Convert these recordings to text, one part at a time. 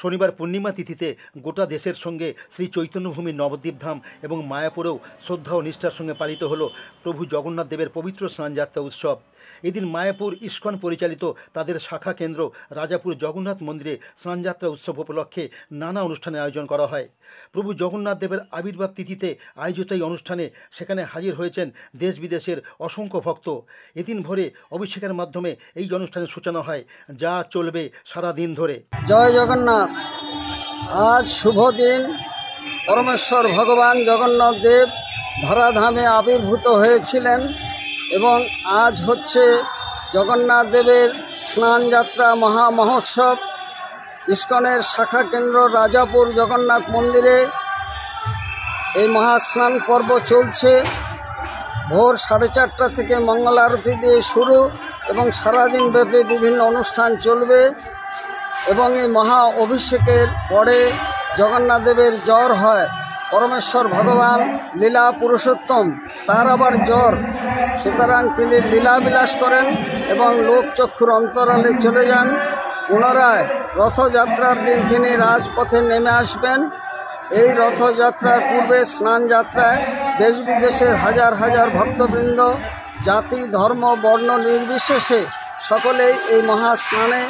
শনিবার পূর্ণিমা তিথিতে গোটা দেশের সঙ্গে শ্রী চৈতন্যভূমির নবদ্বীপ ধাম এবং মায়াপুরেও শ্রদ্ধা ও নিষ্ঠার সঙ্গে পালিত হল প্রভু জগন্নাথ দেবের পবিত্র স্নানযাত্রা উৎসব। এদিন মায়াপুর ইস্কন পরিচালিত তাদের শাখা কেন্দ্র রাজাপুর জগন্নাথ মন্দিরে স্নানযাত্রা উৎসব উপলক্ষে নানা অনুষ্ঠানের আয়োজন করা হয়। প্রভু জগন্নাথ দেবের আবির্ভাব তিথিতে আয়োজিত এই অনুষ্ঠানে সেখানে হাজির হয়েছেন দেশ বিদেশের অসংখ্য ভক্ত। এদিন ভোরে অভিষেকের মাধ্যমে এই অনুষ্ঠানের সূচনা হয়, যা চলবে সারা দিন ধরে। জয় জগন্নাথ। আজ শুভ দিন। পরমেশ্বর ভগবান জগন্নাথ দেব ধরাধামে আবির্ভূত হয়েছিলেন এবং আজ হচ্ছে জগন্নাথ দেবের স্নানযাত্রা মহা মহোৎসব। ইস্কনের শাখা কেন্দ্র রাজাপুর জগন্নাথ মন্দিরে এই মহাস্নান পর্ব চলছে। ভোর 4:30 থেকে মঙ্গল আরতি দিয়ে শুরু এবং সারাদিন ব্যাপী বিভিন্ন অনুষ্ঠান চলবে। এবং এই মহা অভিষেকের পরে জগন্নাথ দেবের জ্বর হয়। পরমেশ্বর ভগবান লীলা পুরুষোত্তম, তার আবার জ্বর, সুতরাং তিনি লীলাবিলাস করেন এবং লোকচক্ষুর অন্তরালে চলে যান। পুনরায় রথযাত্রার দিন তিনি রাজপথে নেমে আসবেন। এই রথযাত্রার পূর্বে স্নান যাত্রায় দেশ বিদেশের হাজার হাজার ভক্তবৃন্দ, জাতি ধর্ম বর্ণ নির্বিশেষে সকলেই এই মহাস্নানে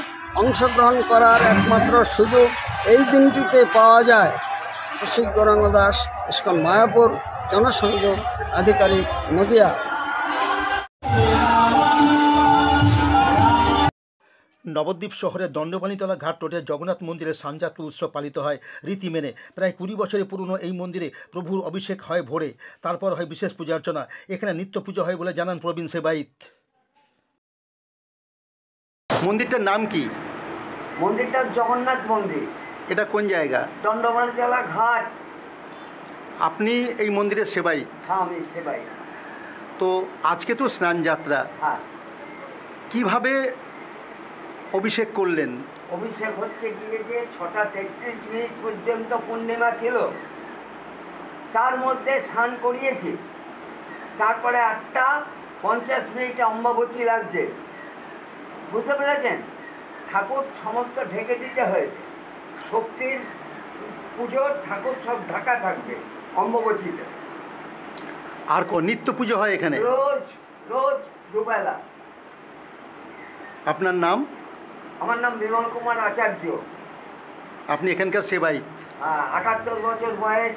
অংশগ্রহণ করার একমাত্র সুযোগ এই দিনটিতে পাওয়া যায়। কৌশিক গৌরাঙ্গ দাস, ইস্কন মায়াপুর, জনসংযোগ আধিকারিক, নদিয়া। নবদ্বীপ শহরের দণ্ডপাণিতলা ঘাট রোডে জগন্নাথ মন্দিরে স্নানযাত্রা উৎসব পালিত হয় রীতি মেনে। প্রায় 20 বছরের পুরনো এই মন্দিরে প্রভুর অভিষেক হয় ভোরে, তারপর হয় বিশেষ পূজা অর্চনা। এখানে নিত্য পুজো হয় বলে জানান প্রবীণ সেবায়িত। মন্দিরটার নাম কি? মন্দিরটা জগন্নাথ মন্দির। এটা কোন জায়গা? দণ্ডপাণিতলা ঘাট। আপনি এই মন্দিরের সেবায়িত? হ্যাঁ, আমি সেবায়িত। তো আজকে তো স্নানযাত্রা, হ্যাঁ। কিভাবে অভিষেক করলেন? অভিষেক হচ্ছে গিয়ে যে 6:33 পর্যন্ত পূর্ণিমা ছিল, তার মধ্যে স্নান করিয়েছি। তারপরে 8:50 অম্বাবতী লাগছে, বুঝতে পেরেছেন? ঠাকুর সমস্ত ঢেকে দিতে হয়েছে। শক্তির পুজোর ঠাকুর সব ঢাকা থাকবে অম্বাবতীতে। আর নিত্য পুজো হয় এখানে রোজ রোজ দুবেলা। আপনার নাম? আমার নাম বিমল কুমার আচার্য। আপনি এখানকার সেবায়িত? 78 বছর বয়স।